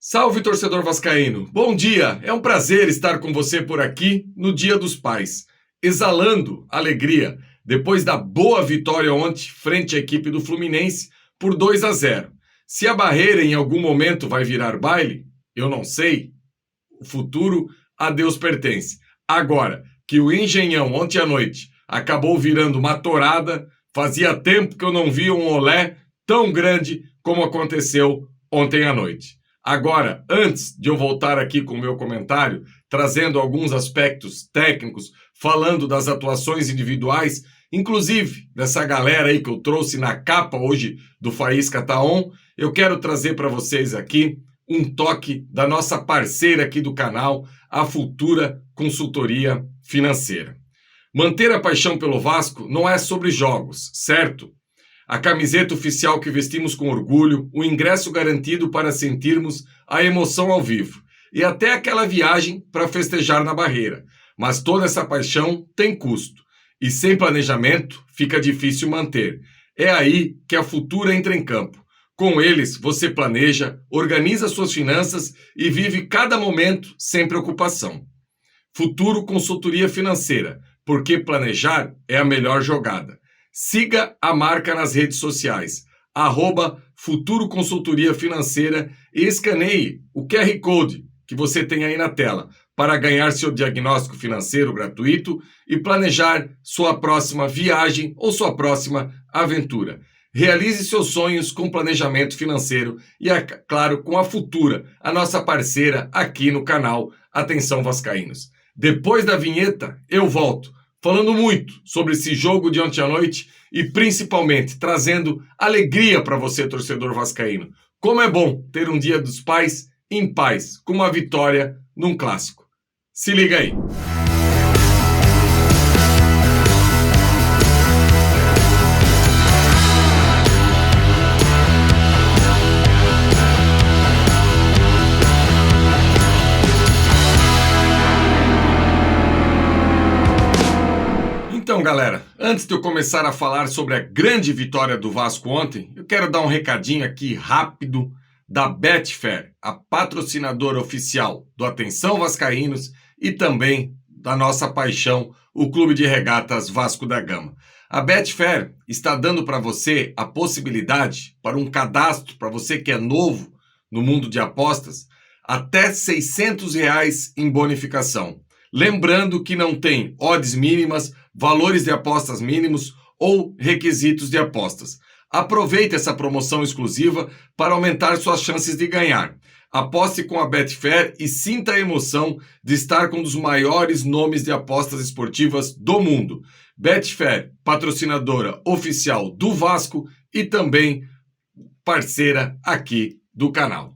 Salve, torcedor vascaíno! Bom dia! É um prazer estar com você por aqui no Dia dos Pais, exalando alegria depois da boa vitória ontem frente à equipe do Fluminense por 2-0. Se a barreira em algum momento vai virar baile, eu não sei. O futuro a Deus pertence. Agora, que o Engenhão ontem à noite acabou virando uma torada, fazia tempo que eu não via um olé tão grande como aconteceu ontem à noite. Agora, antes de eu voltar aqui com o meu comentário, trazendo alguns aspectos técnicos, falando das atuações individuais, inclusive dessa galera aí que eu trouxe na capa hoje do Faísca Tá On, eu quero trazer para vocês aqui um toque da nossa parceira aqui do canal, a Futura Consultoria Financeira. Manter a paixão pelo Vasco não é sobre jogos, certo? A camiseta oficial que vestimos com orgulho, o ingresso garantido para sentirmos a emoção ao vivo e até aquela viagem para festejar na barreira. Mas toda essa paixão tem custo e sem planejamento fica difícil manter. É aí que a Futura entra em campo. Com eles, você planeja, organiza suas finanças e vive cada momento sem preocupação. Futuro Consultoria Financeira, porque planejar é a melhor jogada. Siga a marca nas redes sociais, @Futuro Consultoria Financeira e escaneie o QR Code que você tem aí na tela para ganhar seu diagnóstico financeiro gratuito e planejar sua próxima viagem ou sua próxima aventura. Realize seus sonhos com planejamento financeiro e, é claro, com a Futura, a nossa parceira aqui no canal Atenção Vascaínos. Depois da vinheta, eu volto, falando muito sobre esse jogo de ontem à noite e principalmente trazendo alegria para você, torcedor vascaíno. Como é bom ter um Dia dos Pais em paz, com uma vitória num clássico. Se liga aí. Então, galera, antes de eu começar a falar sobre a grande vitória do Vasco ontem, eu quero dar um recadinho aqui rápido da Betfair, a patrocinadora oficial do Atenção Vascaínos e também da nossa paixão, o Clube de Regatas Vasco da Gama. A Betfair está dando para você a possibilidade para um cadastro, para você que é novo no mundo de apostas, até R$600 em bonificação. Lembrando que não tem odds mínimas, valores de apostas mínimos ou requisitos de apostas. Aproveite essa promoção exclusiva para aumentar suas chances de ganhar. Aposte com a Betfair e sinta a emoção de estar com um dos maiores nomes de apostas esportivas do mundo. Betfair, patrocinadora oficial do Vasco e também parceira aqui do canal.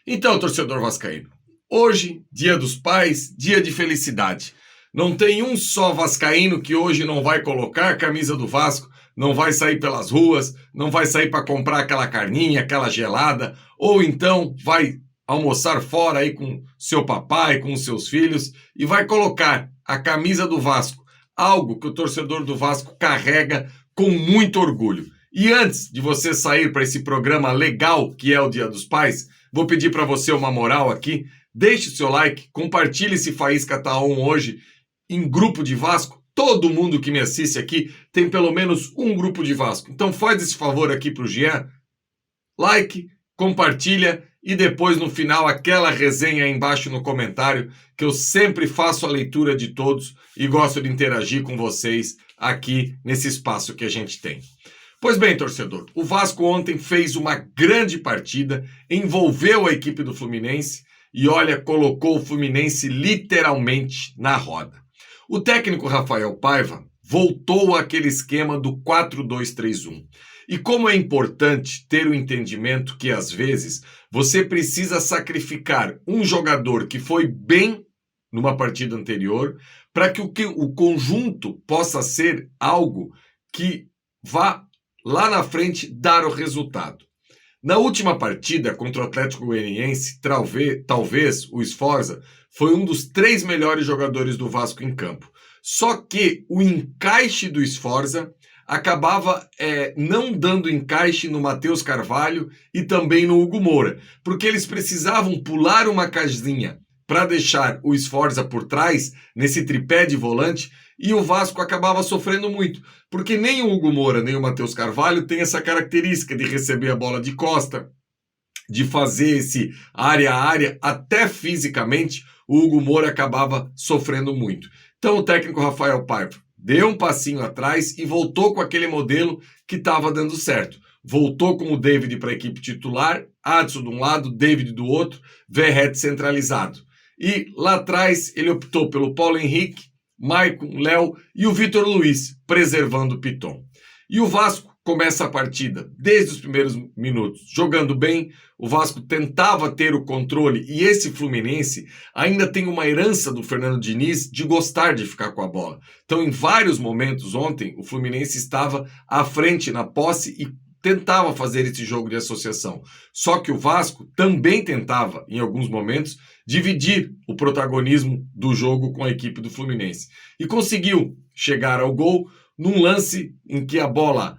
Então, torcedor vascaíno, hoje, Dia dos Pais, dia de felicidade. Não tem um só vascaíno que hoje não vai colocar a camisa do Vasco, não vai sair pelas ruas, não vai sair para comprar aquela carninha, aquela gelada, ou então vai almoçar fora aí com seu papai, com os seus filhos, e vai colocar a camisa do Vasco, algo que o torcedor do Vasco carrega com muito orgulho. E antes de você sair para esse programa legal que é o Dia dos Pais, vou pedir para você uma moral aqui. Deixe o seu like, compartilhe esse Faísca Tá On hoje em grupo de Vasco. Todo mundo que me assiste aqui tem pelo menos um grupo de Vasco. Então faz esse favor aqui pro Jean. Like, compartilha e depois no final aquela resenha aí embaixo no comentário, que eu sempre faço a leitura de todos e gosto de interagir com vocês aqui nesse espaço que a gente tem. Pois bem, torcedor, o Vasco ontem fez uma grande partida, envolveu a equipe do Fluminense e olha, colocou o Fluminense literalmente na roda. O técnico Rafael Paiva voltou àquele esquema do 4-2-3-1. E como é importante ter o entendimento que, às vezes, você precisa sacrificar um jogador que foi bem numa partida anterior para que o conjunto possa ser algo que vá lá na frente dar o resultado. Na última partida contra o Atlético Goianiense, talvez o Sforza foi um dos 3 melhores jogadores do Vasco em campo. Só que o encaixe do Sforza acabava não dando encaixe no Matheus Carvalho e também no Hugo Moura, porque eles precisavam pular uma casinha para deixar o Sforza por trás, nesse tripé de volante, e o Vasco acabava sofrendo muito, porque nem o Hugo Moura nem o Matheus Carvalho tem essa característica de receber a bola de costa, de fazer esse área a área, até fisicamente o Hugo Moura acabava sofrendo muito. Então o técnico Rafael Paiva deu um passinho atrás e voltou com aquele modelo que estava dando certo. Voltou com o David para a equipe titular, Adson de um lado, David do outro, Verratti centralizado. E lá atrás ele optou pelo Paulo Henrique, Maicon, Léo e o Vitor Luiz, preservando o Piton. E o Vasco começa a partida, desde os primeiros minutos, jogando bem. O Vasco tentava ter o controle e esse Fluminense ainda tem uma herança do Fernando Diniz de gostar de ficar com a bola. Então, em vários momentos ontem, o Fluminense estava à frente na posse e tentava fazer esse jogo de associação. Só que o Vasco também tentava, em alguns momentos, dividir o protagonismo do jogo com a equipe do Fluminense. E conseguiu chegar ao gol num lance em que a bola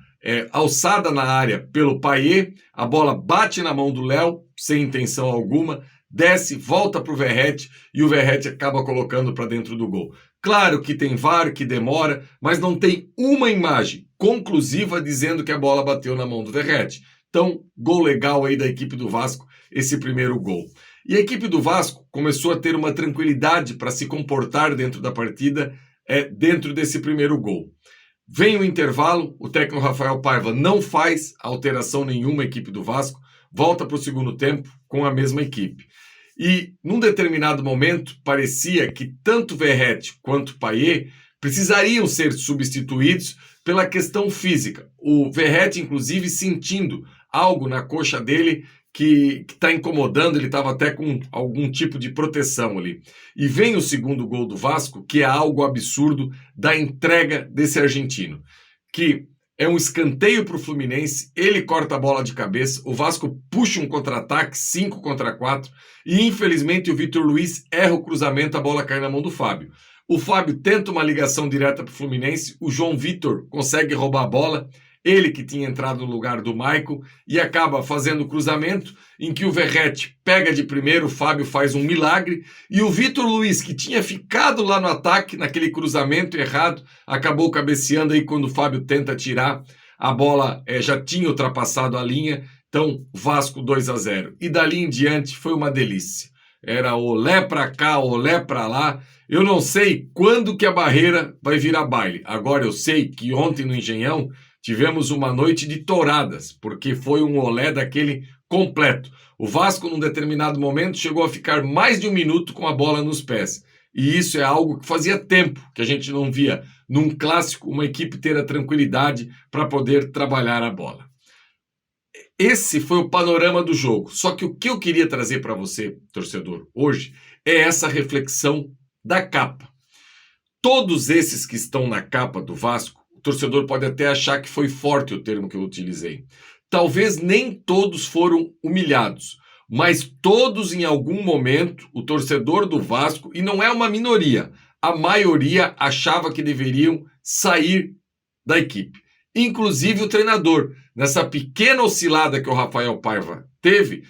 alçada na área pelo Payet, a bola bate na mão do Léo, sem intenção alguma, desce, volta para o Verratti e o Verratti acaba colocando para dentro do gol. Claro que tem VAR, que demora, mas não tem uma imagem conclusiva dizendo que a bola bateu na mão do Verratti. Então, gol legal aí da equipe do Vasco, esse primeiro gol. E a equipe do Vasco começou a ter uma tranquilidade para se comportar dentro da partida, dentro desse primeiro gol. Vem o intervalo, o técnico Rafael Paiva não faz alteração nenhuma à equipe do Vasco, volta para o segundo tempo com a mesma equipe. E, num determinado momento, parecia que tanto Verratti quanto Payet precisariam ser substituídos pela questão física. O Verratti, inclusive, sentindo algo na coxa dele que está incomodando, ele estava até com algum tipo de proteção ali. E vem o segundo gol do Vasco, que é algo absurdo da entrega desse argentino, que é um escanteio para o Fluminense, ele corta a bola de cabeça, o Vasco puxa um contra-ataque, 5 contra 4, e infelizmente o Vitor Luiz erra o cruzamento, a bola cai na mão do Fábio. O Fábio tenta uma ligação direta para o Fluminense, o João Vitor consegue roubar a bola, ele que tinha entrado no lugar do Maicon, e acaba fazendo o cruzamento, em que o Verratti pega de primeiro, o Fábio faz um milagre, e o Vitor Luiz, que tinha ficado lá no ataque, naquele cruzamento errado, acabou cabeceando aí quando o Fábio tenta tirar, a bola já tinha ultrapassado a linha, então Vasco 2-0. E dali em diante foi uma delícia. Era olé pra cá, olé pra lá. Eu não sei quando que a barreira vai virar baile. Agora eu sei que ontem no Engenhão tivemos uma noite de touradas, porque foi um olé daquele completo. O Vasco, num determinado momento, chegou a ficar mais de um minuto com a bola nos pés. E isso é algo que fazia tempo que a gente não via num clássico uma equipe ter a tranquilidade para poder trabalhar a bola. Esse foi o panorama do jogo. Só que o que eu queria trazer para você, torcedor, hoje, é essa reflexão da capa. Todos esses que estão na capa do Vasco, o torcedor pode até achar que foi forte o termo que eu utilizei. Talvez nem todos foram humilhados, mas todos em algum momento, o torcedor do Vasco, e não é uma minoria, a maioria achava que deveriam sair da equipe. Inclusive o treinador. Nessa pequena oscilada que o Rafael Paiva teve,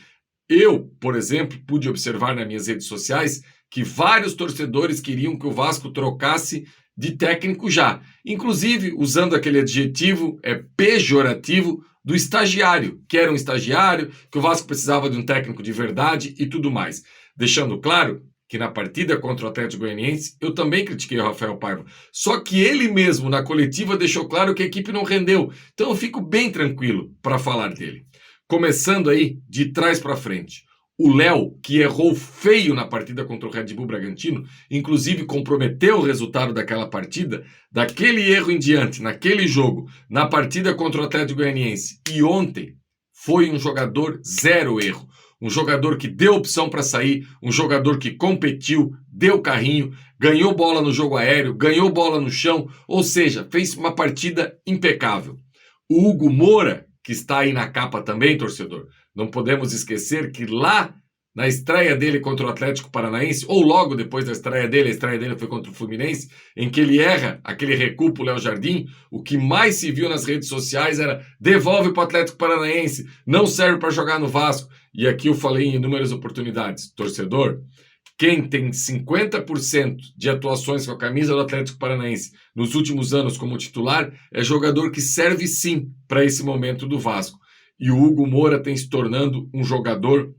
eu, por exemplo, pude observar nas minhas redes sociais que vários torcedores queriam que o Vasco trocasse de técnico já. Inclusive, usando aquele adjetivo pejorativo do estagiário, que era um estagiário, que o Vasco precisava de um técnico de verdade e tudo mais. Deixando claro que na partida contra o Atlético Goianiense, eu também critiquei o Rafael Paiva. Só que ele mesmo, na coletiva, deixou claro que a equipe não rendeu. Então eu fico bem tranquilo para falar dele. Começando aí, de trás para frente. O Léo, que errou feio na partida contra o Red Bull Bragantino, inclusive comprometeu o resultado daquela partida, daquele erro em diante, naquele jogo, na partida contra o Atlético Goianiense. E ontem foi um jogador zero erro. Um jogador que deu opção para sair, um jogador que competiu, deu carrinho, ganhou bola no jogo aéreo, ganhou bola no chão, ou seja, fez uma partida impecável. O Hugo Moura, que está aí na capa também, torcedor, não podemos esquecer que lá na estreia dele contra o Atlético Paranaense, ou logo depois da estreia dele, a estreia dele foi contra o Fluminense, em que ele erra aquele recuo pro Léo Jardim, o que mais se viu nas redes sociais era devolve para o Atlético Paranaense, não serve para jogar no Vasco. E aqui eu falei em inúmeras oportunidades. Torcedor, quem tem 50% de atuações com a camisa do Atlético Paranaense nos últimos anos como titular é jogador que serve sim para esse momento do Vasco. E o Hugo Moura tem se tornando um jogador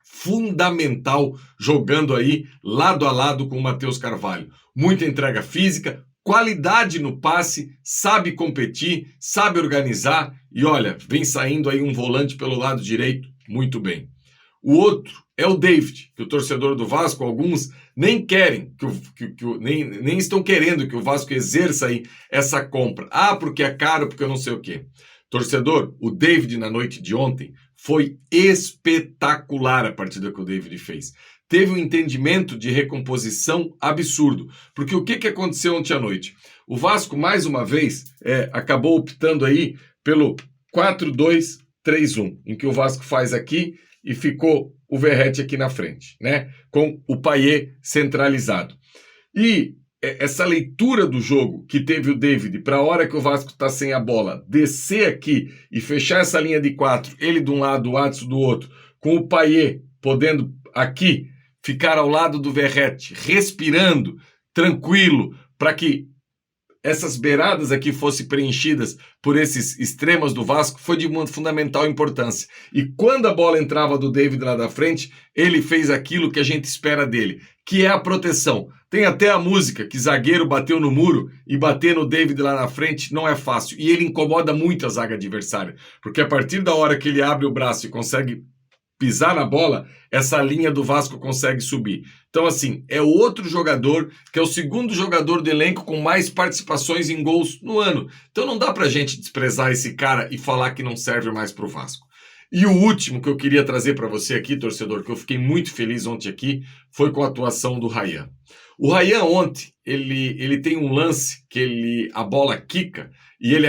fundamental, jogando aí lado a lado com o Matheus Carvalho. Muita entrega física, qualidade no passe, sabe competir, sabe organizar e olha, vem saindo aí um volante pelo lado direito muito bem. O outro é o David, que o torcedor do Vasco, alguns nem querem, nem estão querendo que o Vasco exerça aí essa compra. Ah, porque é caro, porque eu não sei o quê. Torcedor, o David na noite de ontem foi espetacular a partida que o David fez. Teve um entendimento de recomposição absurdo. Porque o que aconteceu ontem à noite? O Vasco, mais uma vez, acabou optando aí pelo 4-2-3-1, em que o Vasco faz aqui e ficou o Verratti aqui na frente, né? Com o Payet centralizado. E essa leitura do jogo que teve o David para a hora que o Vasco está sem a bola, descer aqui e fechar essa linha de 4, ele de um lado, o Adson do outro, com o Payet podendo aqui ficar ao lado do Verratti, respirando, tranquilo, para que essas beiradas aqui fossem preenchidas por esses extremos do Vasco, foi de uma fundamental importância. E quando a bola entrava do David lá da frente, ele fez aquilo que a gente espera dele, que é a proteção. Tem até a música que zagueiro bateu no muro e bater no David lá na frente não é fácil. E ele incomoda muito a zaga adversária, porque a partir da hora que ele abre o braço e consegue pisar na bola, essa linha do Vasco consegue subir. Então, assim, é outro jogador, que é o segundo jogador do elenco com mais participações em gols no ano. Então não dá pra gente desprezar esse cara e falar que não serve mais pro Vasco. E o último que eu queria trazer para você aqui, torcedor, que eu fiquei muito feliz ontem aqui, foi com a atuação do Ryan. O Ryan ontem, ele tem um lance que a bola quica e ele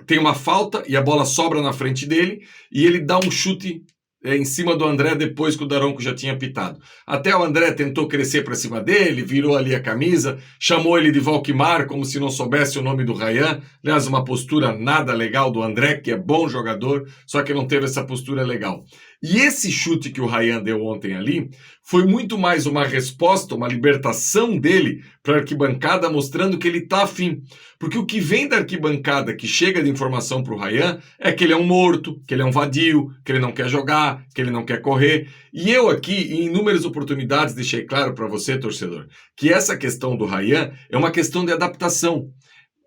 tem uma falta e a bola sobra na frente dele e ele dá um chute em cima do André depois que o Daronco já tinha pitado. Até o André tentou crescer para cima dele, virou ali a camisa, chamou ele de Valquimar, como se não soubesse o nome do Ryan. Aliás, uma postura nada legal do André, que é bom jogador, só que não teve essa postura legal. E esse chute que o Ryan deu ontem ali foi muito mais uma resposta, uma libertação dele para a arquibancada, mostrando que ele está afim. Porque o que vem da arquibancada, que chega de informação para o Ryan, é que ele é um morto, que ele é um vadio, que ele não quer jogar, que ele não quer correr. E eu aqui, em inúmeras oportunidades, deixei claro para você, torcedor, que essa questão do Ryan é uma questão de adaptação.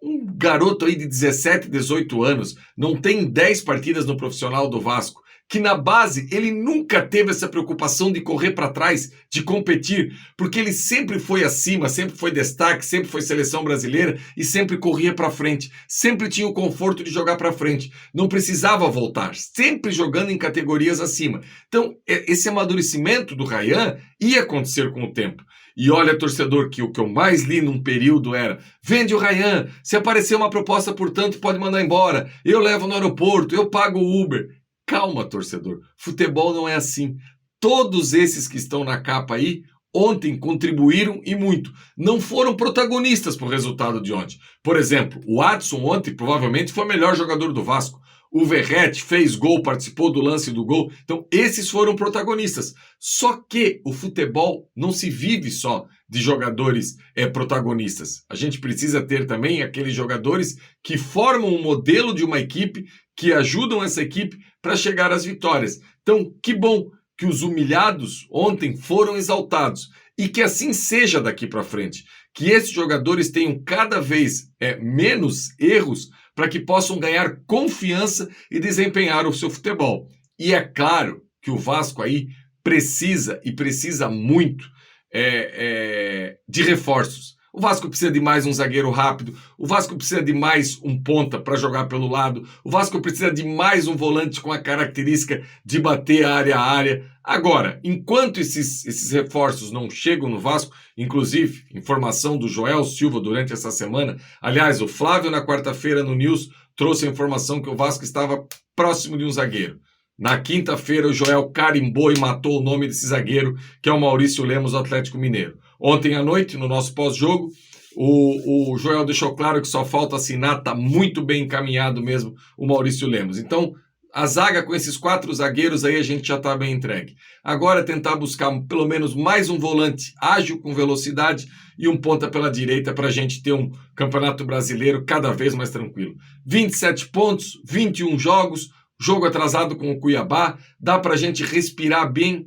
Um garoto aí de 17, 18 anos, não tem 10 partidas no profissional do Vasco, que na base ele nunca teve essa preocupação de correr para trás, de competir, porque ele sempre foi acima, sempre foi destaque, sempre foi seleção brasileira e sempre corria para frente, sempre tinha o conforto de jogar para frente, não precisava voltar, sempre jogando em categorias acima. Então, esse amadurecimento do Ryan ia acontecer com o tempo. E olha, torcedor, que o que eu mais li num período era: vende o Ryan, se aparecer uma proposta, portanto, pode mandar embora, eu levo no aeroporto, eu pago o Uber. Calma, torcedor, futebol não é assim. Todos esses que estão na capa aí, ontem contribuíram e muito. Não foram protagonistas para o resultado de ontem. Por exemplo, o Adson ontem provavelmente foi o melhor jogador do Vasco. O Verratti fez gol, participou do lance do gol. Então, esses foram protagonistas. Só que o futebol não se vive só de jogadores protagonistas. A gente precisa ter também aqueles jogadores que formam um modelo de uma equipe, que ajudam essa equipe para chegar às vitórias. Então, que bom que os humilhados ontem foram exaltados. E que assim seja daqui para frente. Que esses jogadores tenham cada vez menos erros para que possam ganhar confiança e desempenhar o seu futebol. E é claro que o Vasco aí precisa muito de reforços. O Vasco precisa de mais um zagueiro rápido, o Vasco precisa de mais um ponta para jogar pelo lado, o Vasco precisa de mais um volante com a característica de bater área a área. Agora, enquanto esses reforços não chegam no Vasco, inclusive, informação do Joel Silva durante essa semana, aliás, o Flávio na quarta-feira no News trouxe a informação que o Vasco estava próximo de um zagueiro. Na quinta-feira, o Joel carimbou e matou o nome desse zagueiro, que é o Maurício Lemos, do Atlético Mineiro. Ontem à noite, no nosso pós-jogo, o Joel deixou claro que só falta assinar, está muito bem encaminhado mesmo o Maurício Lemos. Então, a zaga com esses 4 zagueiros aí a gente já está bem entregue. Agora é tentar buscar pelo menos mais um volante ágil, com velocidade, e um ponta pela direita para a gente ter um campeonato brasileiro cada vez mais tranquilo. 27 pontos, 21 jogos, jogo atrasado com o Cuiabá, dá para a gente respirar bem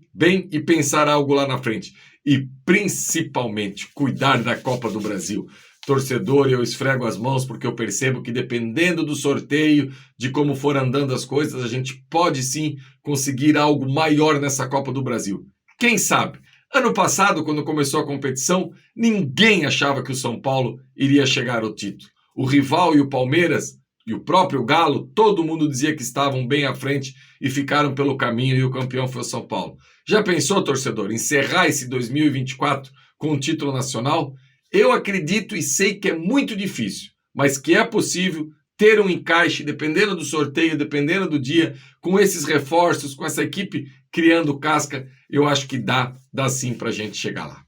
e pensar algo lá na frente. E principalmente cuidar da Copa do Brasil. Torcedor, eu esfrego as mãos porque eu percebo que dependendo do sorteio, de como for andando as coisas, a gente pode sim conseguir algo maior nessa Copa do Brasil. Quem sabe? Ano passado, quando começou a competição, ninguém achava que o São Paulo iria chegar ao título. O rival e o Palmeiras e o próprio Galo, todo mundo dizia que estavam bem à frente e ficaram pelo caminho e o campeão foi o São Paulo. Já pensou, torcedor, encerrar esse 2024 com um título nacional? Eu acredito e sei que é muito difícil, mas que é possível ter um encaixe, dependendo do sorteio, dependendo do dia, com esses reforços, com essa equipe criando casca, eu acho que dá sim pra gente chegar lá.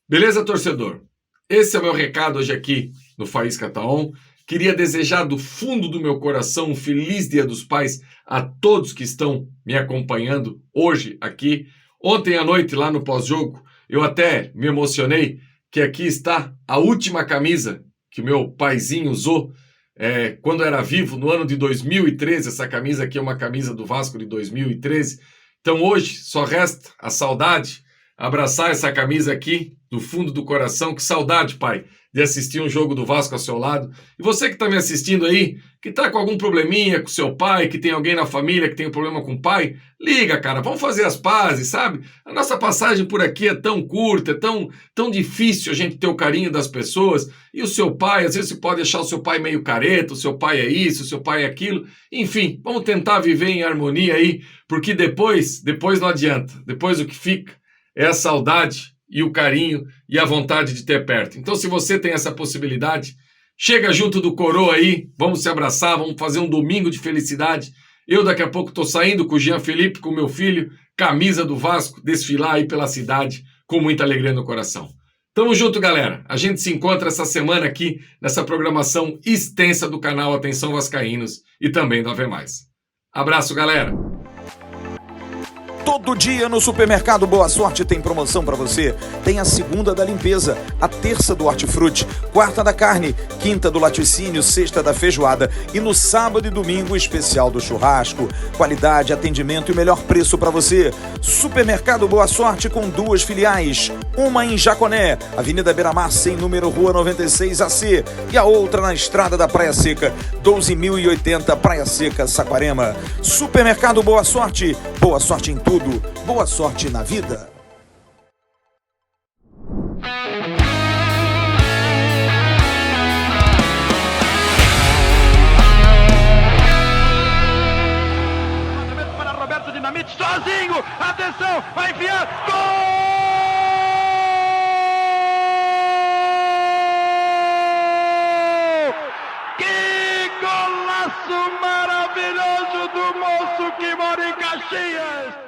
Beleza, torcedor? Esse é o meu recado hoje aqui no Faísca Tá On. Queria desejar do fundo do meu coração um feliz Dia dos Pais a todos que estão me acompanhando hoje aqui. Ontem à noite, lá no pós-jogo, eu até me emocionei que aqui está a última camisa que o meu paizinho usou quando era vivo, no ano de 2013. Essa camisa aqui é uma camisa do Vasco de 2013. Então hoje só resta a saudade, abraçar essa camisa aqui do fundo do coração. Que saudade, pai, de assistir um jogo do Vasco ao seu lado. E você que está me assistindo aí, que está com algum probleminha com seu pai, que tem alguém na família que tem um problema com o pai, liga, cara, vamos fazer as pazes, sabe? A nossa passagem por aqui é tão curta, é tão difícil a gente ter o carinho das pessoas. E o seu pai, às vezes você pode achar o seu pai meio careta, o seu pai é isso, o seu pai é aquilo. Enfim, vamos tentar viver em harmonia aí, porque depois não adianta. Depois o que fica é a saudade e o carinho e a vontade de ter perto. Então, se você tem essa possibilidade, chega junto do coroa aí, vamos se abraçar, vamos fazer um domingo de felicidade. Eu daqui a pouco estou saindo com o Jean Felipe, com o meu filho, camisa do Vasco, desfilar aí pela cidade com muita alegria no coração. Tamo junto, galera. A gente se encontra essa semana aqui nessa programação extensa do canal Atenção Vascaínos e também do Ave Mais. Abraço, galera. Todo dia no Supermercado Boa Sorte tem promoção para você. Tem a segunda da limpeza, a terça do hortifruti, quarta da carne, quinta do laticínio, sexta da feijoada e no sábado e domingo o especial do churrasco. Qualidade, atendimento e melhor preço para você. Supermercado Boa Sorte com 2 filiais. Uma em Jaconé, Avenida Beira-Mar, sem número, Rua 96AC. E a outra na Estrada da Praia Seca, 12.080, Praia Seca, Saquarema. Supermercado Boa Sorte em tudo. Boa sorte na vida. Para Roberto Dinamite, sozinho, atenção, vai enfiar, gol! Que golaço maravilhoso do moço que mora em Caxias!